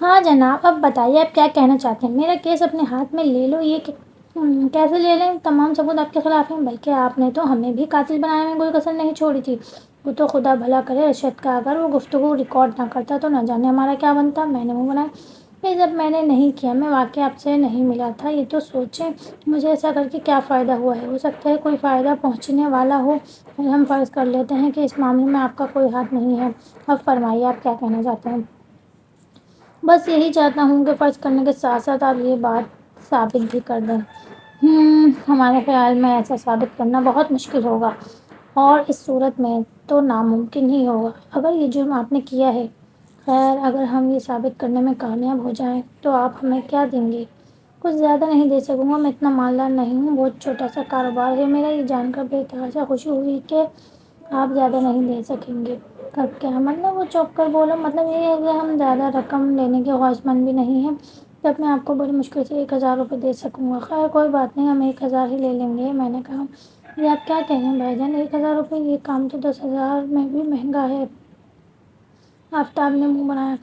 ہاں جناب، اب بتائیے آپ کیا کہنا چاہتے ہیں؟ میرا کیس اپنے ہاتھ میں لے لو۔ یہ کیسے لے لیں؟ تمام ثبوت آپ کے خلاف ہیں، بلکہ آپ نے تو ہمیں بھی قاتل بنانے میں کوئی کسر نہیں چھوڑی تھی۔ وہ تو خدا بھلا کرے ارشد کا اگر وہ گفتگو ریکارڈ نہ کرتا تو نہ جانے ہمارا کیا بنتا۔ میں نے منہ بنایا، یہ سب میں نے نہیں کیا، میں واقعی آپ سے نہیں ملا تھا۔ یہ تو سوچیں مجھے ایسا کر کے کیا فائدہ ہوا ہے؟ ہو سکتا ہے کوئی فائدہ پہنچنے والا ہو، اور ہم فرض کر لیتے ہیں کہ اس معاملے میں آپ کا کوئی ہاتھ نہیں ہے۔ اب فرمائیے آپ کیا کہنا چاہتے ہیں؟ بس یہی چاہتا ہوں کہ فرض کرنے کے ساتھ ساتھ آپ یہ بات ثابت بھی کر دیں۔ ہمارے خیال میں ایسا ثابت کرنا بہت مشکل ہوگا، اور اس صورت میں تو ناممکن ہی ہوگا اگر یہ جرم آپ نے کیا ہے۔ خیر، اگر ہم یہ ثابت کرنے میں کامیاب ہو جائیں تو آپ ہمیں کیا دیں گے؟ کچھ زیادہ نہیں دے سکوں گا، میں اتنا مالدار نہیں ہوں، بہت چھوٹا سا کاروبار ہے میرا۔ یہ جان کر بے تحاشا خوشی ہوئی کہ آپ زیادہ نہیں دے سکیں گے۔ کیا مطلب؟ وہ چونک کر بولا، مطلب یہ ہے کہ ہم زیادہ رقم لینے کے خواہش مند بھی نہیں ہیں، جب میں آپ کو بڑی مشکل سے 1000 روپے دے سکوں گا۔ خیر کوئی بات نہیں، ہم 1000 ہی لے لیں گے۔ میں نے کہا، یہ آپ کیا کہہ رہے ہیں بھائی جان؟ 1000 روپے؟ یہ کام تو 10,000 میں بھی مہنگا ہے۔ آفتاب نے منہ بنایا،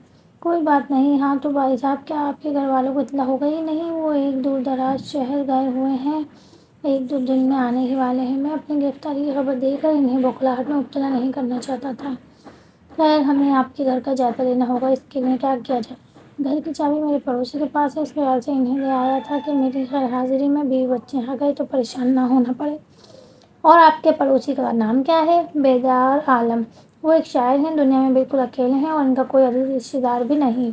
کوئی بات نہیں۔ ہاں تو بھائی صاحب، کیا آپ کے گھر والوں کو اطلاع ہو گئی؟ نہیں، وہ ایک دور دراز شہر گئے ہوئے ہیں، 1-2 دن میں آنے ہی والے ہیں۔ میں اپنی گرفتاری کی خبر دے کر انہیں بوکھلاہٹ میں مبتلا نہیں کرنا چاہتا تھا۔ خیر، ہمیں آپ کے گھر کا جائزہ لینا ہوگا، اس کے لیے کیا کیا جائے؟ گھر کی چابی میرے پڑوسی کے پاس ہے، اس خیال سے انہیں لے آیا تھا کہ میری غیر حاضری میں بیوی بچے آ گئے تو پریشان نہ ہونا پڑے۔ اور آپ کے پڑوسی کا نام کیا ہے؟ بیدار عالم۔ وہ ایک شاعر ہیں، دنیا میں بالکل اکیلے ہیں، اور ان کا کوئی عزیز رشتہ دار بھی نہیں۔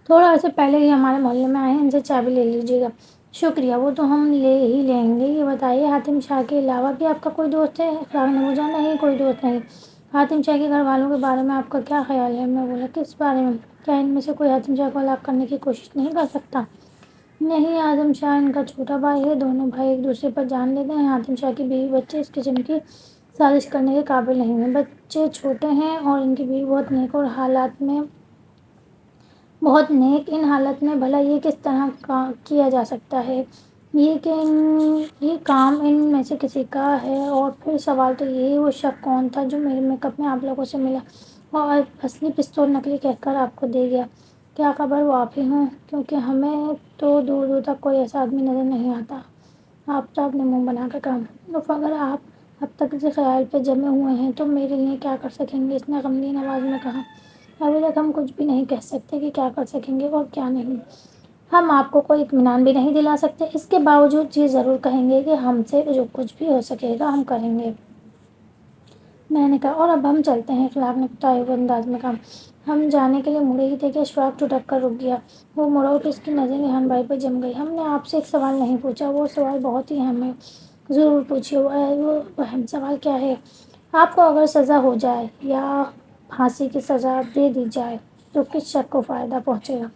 تھوڑا عرصے پہلے ہی ہمارے محلے میں آئے ہیں، ان سے چابی لے لیجیے گا۔ شکریہ، وہ تو ہم لے ہی لیں گے۔ یہ بتائیے، حاتم شاہ کے علاوہ بھی آپ کا کوئی دوست ہے؟ اقرار نے پوچھا۔ نہیں، کوئی دوست نہیں۔ حاتم شاہ کے گھر والوں کے بارے میں آپ کا کیا خیال ہے؟ میں بولا، کس بارے میں؟ کیا ان میں سے کوئی حاتم شاہ کو ہلاک کرنے کی کوشش نہیں کر سکتا؟ نہیں، حاتم شاہ ان کا چھوٹا بھائی ہے، دونوں بھائی ایک دوسرے پر جان لیتے ہیں۔ حاتم شاہ کی بیوی بچے اس قسم کی سازش کرنے کے قابل نہیں ہیں۔ بچے چھوٹے ہیں اور ان کی بیوی بہت نیک ان حالت میں بھلا یہ کس طرح کیا جا سکتا ہے؟ یہ کام ان میں سے کسی کا ہے، اور پھر سوال تو یہ، وہ شخص کون تھا جو میرے میک اپ میں آپ لوگوں سے ملا اور اصلی پستول نکلی کہہ کر آپ کو دے گیا؟ کیا خبر وہ آپ ہی ہوں، کیونکہ ہمیں تو دور دور تک کوئی ایسا آدمی نظر نہیں آتا۔ آفتاب نے منہ بنا کر کہا، اف، اگر آپ اب تک اسی خیال پہ جمے ہوئے ہیں تو میرے لیے کیا کر سکیں گے؟ اس نے غمگین آواز میں کہا، ابھی تک ہم کچھ بھی نہیں کہہ سکتے کہ کیا کر سکیں گے اور کیا نہیں۔ ہم آپ کو کوئی اطمینان بھی نہیں دلا سکتے، اس کے باوجود یہ ضرور کہیں گے کہ ہم سے جو کچھ بھی ہو سکے گا ہم کریں گے۔ میں نے کہا، اور اب ہم چلتے ہیں؟ اخلاق نے تائب انداز میں کہا۔ ہم جانے کے لیے مڑے ہی تھے کہ اشفاق ٹھٹک کر رک گیا۔ وہ مڑا اور اس کی نظر ریحان بھائی پر جم گئی۔ ہم نے آپ سے ایک سوال نہیں پوچھا۔ وہ سوال بہت ہی اہم ہے، ضرور پوچھیے۔ وہ اہم سوال کیا ہے؟ آپ کو اگر سزا ہو جائے یا پھانسی کی سزا دے دی جائے تو کس شخص کو فائدہ پہنچے گا؟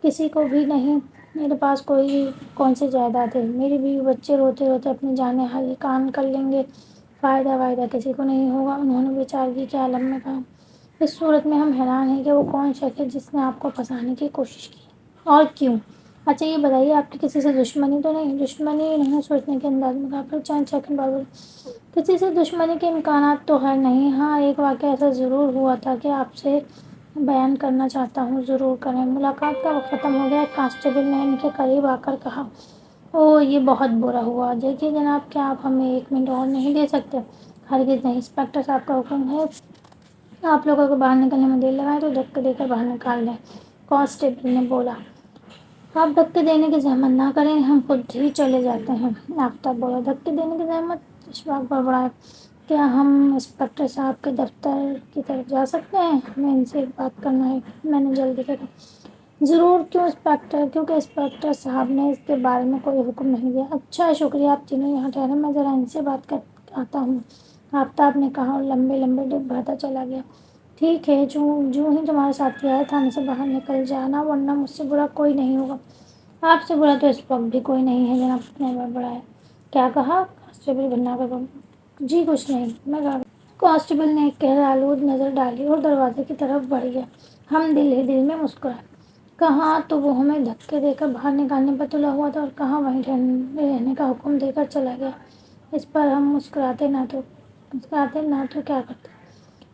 کسی کو بھی نہیں۔ میرے پاس کون سی جائیداد ہے؟ میری بیوی بچے روتے روتے اپنی جانیں ہلکان کر لیں گے۔ فائدہ کسی کو نہیں ہوگا، انہوں نے بیچارگی کے عالم میں کہا۔ اس صورت میں ہم حیران ہیں کہ وہ کون شخص ہے جس نے آپ کو پھنسانے کی کوشش کی، اور کیوں؟ اچھا یہ بتائیے، آپ کی کسی سے دشمنی تو نہیں؟ دشمنی نہیں، سوچنے کے انداز میں کہا، پھر چند سیکنڈ بعد بولی، کسی سے دشمنی کے امکانات تو خیر نہیں۔ ہاں، ایک واقعہ ایسا ضرور ہوا تھا کہ آپ سے بیان کرنا چاہتا ہوں۔ ضرور کریں۔ ملاقات کا وقت ختم ہو گیا۔ ایک کانسٹیبل نے ان کے قریب آ کر کہا، اوہ، یہ بہت برا ہوا۔ دیکھیے جناب، کیا آپ ہمیں 1 منٹ اور نہیں دے سکتے؟ ہرگز نہیں، انسپکٹر صاحب کا حکم ہے، آپ لوگوں کو باہر نکلنے میں دیر لگائے تو دھکے دے کر باہر نکال دیں۔ کانسٹیبل نے بولا، آپ دھکے دینے کی زحمت نہ کریں، ہم خود ہی چلے جاتے ہیں۔ آفتاب بولا، دھکے دینے کی زحمت؟ اشفاق بڑبڑایا، کیا ہم انسپکٹر صاحب کے دفتر کی طرف جا سکتے ہیں؟ ہمیں ان سے ایک بات کرنا ہے۔ میں نے جلدی سے کہا، ضرور۔ کیوں انسپکٹر؟ کیونکہ انسپکٹر صاحب نے اس کے بارے میں کوئی حکم نہیں دیا۔ اچھا، شکریہ، آپ تینوں یہاں ٹھہریں، میں ذرا ان سے بات کر آتا ہوں، آفتاب نے کہا اور لمبے لمبے ڈگ بھرتا چلا گیا۔ ٹھیک ہے، جو ہی تمہارا ساتھی آئے تھانے سے باہر نکل جانا، ورنہ مجھ سے برا کوئی نہیں ہوگا۔ آپ سے برا تو اس وقت بھی کوئی نہیں ہے، جناب نے بڑبڑایا۔ کیا کہا؟ کانسٹیبل بھننا کر بولا، جی کچھ نہیں، میں گاڑی۔ کانسٹیبل نے ایک قہرآلود نظر ڈالی اور دروازے کی طرف بڑھ گیا۔ ہم دل ہی دل میں مسکرائے۔ کہاں تو وہ ہمیں دھکے دے کر باہر نکالنے پر تلا ہوا تھا، اور کہاں وہیں رہنے کا حکم دے کر چلا گیا۔ اس پر ہم مسکراتے نہ تو کیا کرتے۔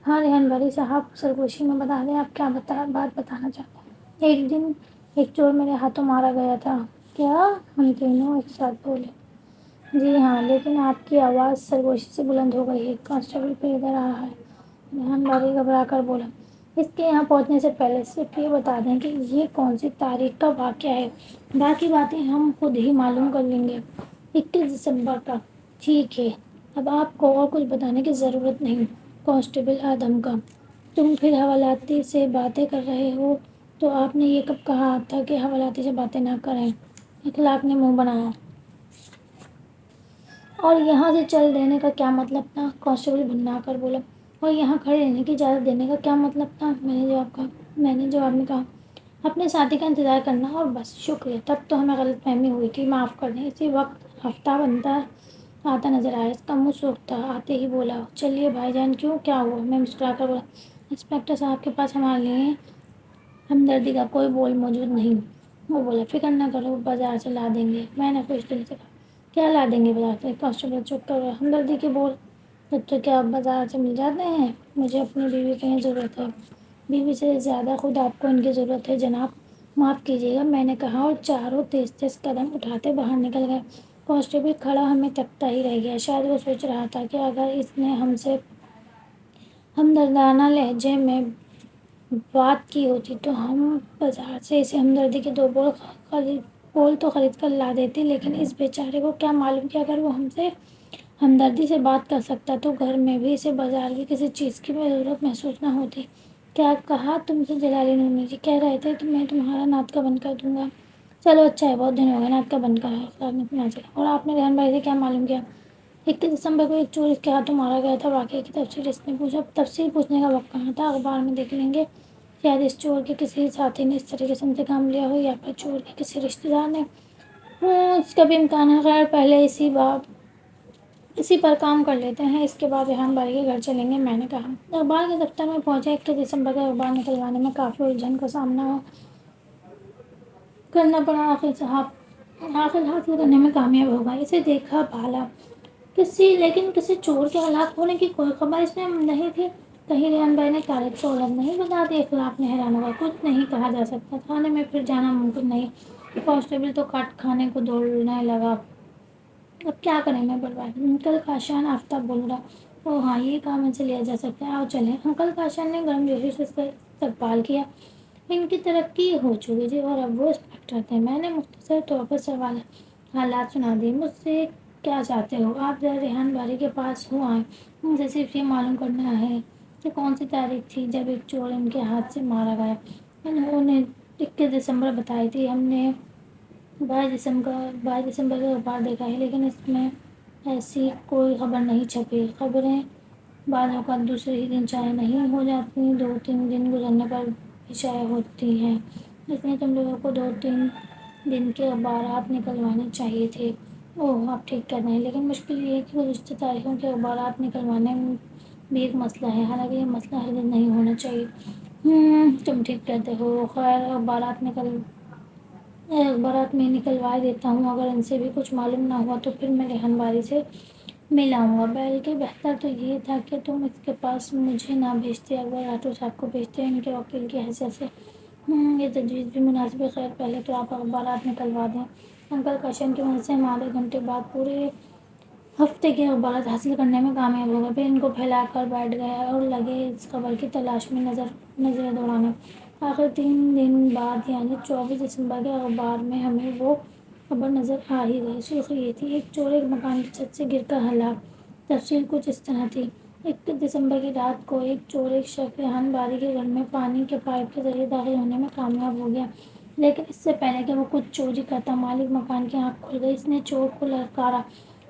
ہاں ریحان بھائی صاحب، سرگوشی میں بتا دیں، آپ کیا بات بتانا چاہتے ہیں؟ ایک دن ایک چور میرے ہاتھوں مارا گیا تھا۔ کیا؟ ہم تینوں ایک ساتھ بولے۔ جی ہاں، لیکن آپ کی آواز سرگوشی سے بلند ہو گئی ہے۔ کانسٹیبل پھر ادھر آ رہا ہے۔ ریحان باری گھبرا کر بولا۔ اس کے یہاں پہنچنے سے پہلے صرف یہ بتا دیں کہ یہ کون سی تاریخ کا واقعہ ہے۔ باقی باتیں ہم خود ہی معلوم کر لیں گے۔ 21 دسمبر کا۔ ٹھیک ہے، اب آپ کو اور کچھ بتانے کی ضرورت نہیں۔ کانسٹیبل آدم کا۔ تم پھر حوالاتی سے باتیں کر رہے ہو تو آپ نے یہ کب کہا تھا کہ حوالاتی سے باتیں نہ کریں؟ اخلاق نے منہ بنایا۔ اور یہاں سے چل دینے کا کیا مطلب تھا؟ کانسٹیبل بھننا کر بولا۔ اور یہاں کھڑے رہنے کی اجازت دینے کا کیا مطلب تھا؟ میں نے جواب میں کہا۔ اپنے ساتھی کا انتظار کرنا اور بس۔ شکریہ، تب تو ہمیں غلط فہمی ہوئی تھی، معاف کر دیں۔ اسی وقت آفتاب اندر آتا نظر آیا۔ اس کا منہ سرخ تھا۔ آتے ہی بولا، چلیے بھائی جان، کیوں، کیا ہوا؟ میں مسکرا کر بولا، انسپکٹر صاحب کے پاس ہمارے لیے ہمدردی کا کوئی بول موجود نہیں۔ وہ بولا، فکر نہ کرو، بازار سے لا دیں گے۔ میں نے خوش دل سے کہا، کیا لا دیں گے بازار سے؟ کانسٹیبل چپ کر بولا، ہمدردی کے بول۔ جب تو کیا بازار سے مل جاتے ہیں؟ مجھے اپنی بیوی کی ضرورت ہے۔ بیوی سے زیادہ خود آپ کو ان کی ضرورت ہے جناب۔ معاف کیجیے گا، میں نے کہا، اور چاروں تیز تیز قدم اٹھاتے باہر نکل گئے۔ کانسٹیبل کھڑا ہمیں تکتا ہی رہ گیا۔ شاید وہ سوچ رہا تھا کہ اگر اس نے ہم سے ہمدردانہ لہجے میں بات کی ہوتی تو ہم بازار سے اسے ہمدردی کے 2 بول تو خرید کر لا دیتے، لیکن اس بیچارے کو کیا معلوم کہ اگر وہ ہم سے ہمدردی سے بات کر سکتا تو گھر میں بھی اسے بازار کی کسی چیز کی ضرورت محسوس نہ ہوتی۔ کیا کہا تم سے؟ جلالی نونی جی کہہ رہے تھے میں تمہارا ناطقہ بند کر دوں گا۔ چلو اچھا ہے، بہت دن ہو گئے ناطقہ بند کرا ہے۔ اخلاق نے اطمینان سے کہا۔ اور آپ نے ریحان بھائی سے کیا معلوم کیا؟ 21 دسمبر کو ایک چور اس کے ہاتھوں مارا گیا تھا۔ واقعے کی تفصیل اس نے پوچھا۔ تفصیل پوچھنے کا وقت کہاں تھا، اخبار میں دیکھ لیں گے۔ شاید اس چور کے کسی ساتھی نے اس طریقے سے انتقام لیا ہو، یا پھر چور کے کسی رشتہ دار نے۔ اس کا بھی امکان ہے۔ خیر، پہلے اسی پر کام کر لیتے ہیں، اس کے بعد ریحان باری کے گھر چلیں گے، میں نے کہا۔ اخبار کے دفتر میں پہنچے۔ 21 دسمبر کا اخبار نکلوانے میں کافی الجھن کا سامنا کرنا پڑا۔ آخر حاصل کرنے میں کامیاب ہو گئے۔ اسے دیکھا بھالا لیکن کسی چور کے ہلاک ہونے کی کوئی خبر اس میں نہیں تھی۔ کہیں ریحان بھائی نے تاریخ کو غلط نہیں بتا دی؟ اخلاق نے حیران ہوا۔ کچھ نہیں کہا جا سکتا، تھانے میں پھر جانا ممکن نہیں۔ کانسٹیبل تو کاٹ کھانے کو دوڑنے لگا۔ اب کیا کریں؟ میں بڑھوائی۔ انکل کاشان، آفتاب بول رہا۔ اوہ ہاں، یہ کام ان سے لیا جا سکتا ہے، آؤ چلیں۔ انکل کاشان نے گرمجوشی سے استقبال کیا۔ ان کی ترقی ہو چکی تھی اور اب وہ انسپکٹر تھے۔ میں نے مختصر طور پر حالات سنا دیے۔ مجھ سے کیا چاہتے ہو آپ؟ ذرا ریحان باری کے پاس ہو آئیں۔ مجھے صرف یہ معلوم کرنا ہے کہ کون سی تاریخ تھی جب ایک چور ان کے ہاتھ سے مارا گیا۔ انہوں نے 21 دسمبر بتائی تھی۔ ہم نے 22 دسمبر کا اخبار دیکھا ہے، لیکن اس میں ایسی کوئی خبر نہیں چھپی۔ خبریں بعض اوقات دوسرے ہی دن شائع نہیں ہو جاتی، 2-3 دن گزرنے پر بھی شائع ہوتی ہیں۔ اس لیے تم لوگوں کو 2-3 دن کے اخبارات نکلوانے چاہیے تھے۔ اوہ، آپ ٹھیک کہہ رہے ہیں، لیکن مشکل یہ ہے کہ گزشتہ تاریخوں کے اخبارات نکلوانے بھی ایک مسئلہ ہے، حالانکہ یہ مسئلہ ہرگز نہیں ہونا چاہیے۔ تم ٹھیک کہتے ہو۔ خیر، اخبارات میں نکلوا دیتا ہوں۔ اگر ان سے بھی کچھ معلوم نہ ہوا تو پھر میں ریحان باری سے مل آؤں گا۔ بلکہ بہتر تو یہ تھا کہ تم اس کے پاس مجھے نہ بھیجتے، اکبر راٹھور صاحب کو بھیجتے، ان کے وکیل کی حیثیت سے۔ یہ تجویز بھی مناسب ہے۔ خیر، پہلے تو آپ اخبارات نکلوا دیں۔ انکل کاشان کی مدد سے ہم آدھے گھنٹے بعد پورے ہفتے کے اخبارات حاصل کرنے میں کامیاب ہو گئے۔ پھر ان کو پھیلا کر بیٹھ گئے اور لگے اس خبر کی تلاش میں نظریں دوڑانے۔ آخر 3 دن بعد یعنی 24 دسمبر کے اخبار میں ہمیں وہ خبر نظر آ ہی گئی۔ سرخی یہ تھی، ایک چور ایک مکان کی چھت سے گر کر ہلاک۔ تفصیل کچھ اس طرح تھی۔ 21 دسمبر کی رات کو ایک چور ایک شخص ریحان باری کے گھر میں پانی کے پائپ کے ذریعے داخل ہونے میں کامیاب ہو گیا، لیکن اس سے پہلے کہ وہ کچھ چوری کرتا، مالک مکان کی آنکھ کھل گئی۔ اس نے چور کو للکارا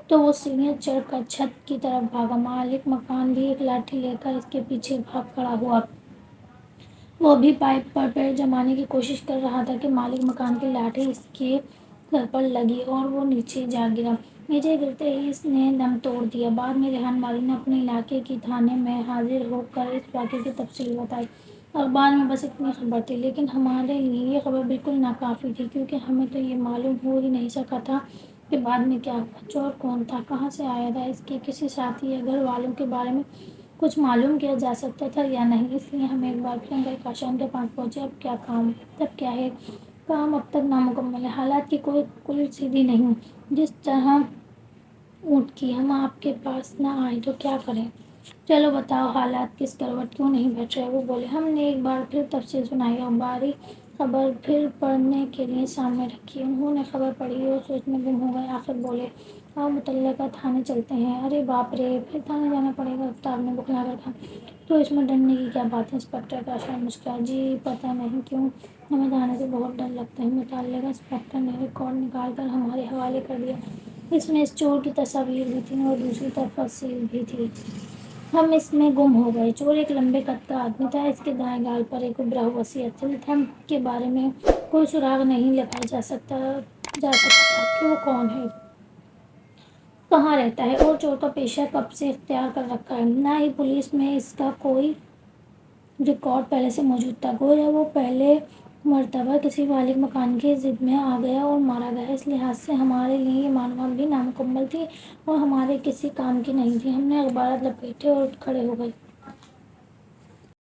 تو وہ سیڑھیاں چڑھ کر چھت کی طرف بھاگا۔ مالک مکان بھی ایک لاٹھی لے کر اس کے پیچھے بھاگ کھڑا ہوا۔ وہ بھی پائپ پر پیر جمانے کی کوشش کر رہا تھا کہ مالک مکان کی لاٹھی اس کے سر پر لگی اور وہ نیچے جا گرا۔ نیچے گرتے ہی اس نے دم توڑ دیا۔ بعد میں ریحان باری نے اپنے علاقے کی تھانے میں حاضر ہو کر اس واقعے کی تفصیل بتائی۔ اخبار میں بس اتنی خبر تھی، لیکن ہمارے لیے یہ خبر بالکل ناکافی تھی، کیونکہ ہمیں تو یہ معلوم ہو ہی نہیں سکا تھا کہ بعد میں کیا ہوا۔ چور کون تھا، کہاں سے آیا تھا، اس کے کسی ساتھی یا گھر والوں کے بارے میں کچھ معلوم کیا جا سکتا تھا یا نہیں، اس لیے ہم ایک بار پھر انکل کاشان کے پاس پہنچے۔ اب کیا ہے؟ کام اب تک نامکمل ہے، حالات کی کوئی کل سیدھی نہیں۔ جس طرح اونٹ کی ہم آپ کے پاس نہ آئیں تو کیا کریں؟ چلو بتاؤ، حالات کس کروٹ کیوں نہیں بیٹھ رہے؟ وہ بولے۔ ہم نے ایک بار پھر تفصیل سنائی اور باری خبر پھر پڑھنے کے لیے سامنے رکھی۔ انہوں نے خبر پڑھی اور سوچ میں گم ہو گئے۔ آخر بولے، آؤ متعلقہ تھانے چلتے ہیں۔ ارے باپ رے، پھر تھانے جانا پڑے گا؟ آفتاب نے بوکھلا کر کہا۔ تو اس میں ڈرنے کی کیا بات ہے؟ انسپکٹر کاشان مسکرائے۔ جی پتہ نہیں کیوں ہمیں تھانے سے بہت ڈر لگتا ہے۔ متعلقہ انسپکٹر نے ریکارڈ نکال کر ہمارے حوالے کر دیا۔ اس میں اس چور کی تصاویر بھی تھیں اور دوسری تفاصیل بھی تھی۔ ہم اس میں گم ہو گئے۔ چور ایک لمبے قد کا آدمی تھا۔ اس کے دائیں گال پر ایک ابھرا ہوا سیاہ تل تھا۔ کے بارے میں کوئی سراغ نہیں لگایا جا سکتا تھا کہ وہ کون ہے، کہاں رہتا ہے اور چور کا پیشہ کب سے اختیار کر رکھا ہے۔ نہ ہی پولیس میں اس کا کوئی ریکارڈ پہلے سے موجود تھا۔ گویا وہ پہلے مرتبہ کسی مالک مکان کی زد میں آ گیا اور مارا گیا۔ اس لحاظ سے ہمارے لیے یہ معلومات بھی نامکمل تھی اور ہمارے کسی کام کی نہیں تھی۔ ہم نے اخبارات لپیٹے اور اٹھ کھڑے ہو گئے۔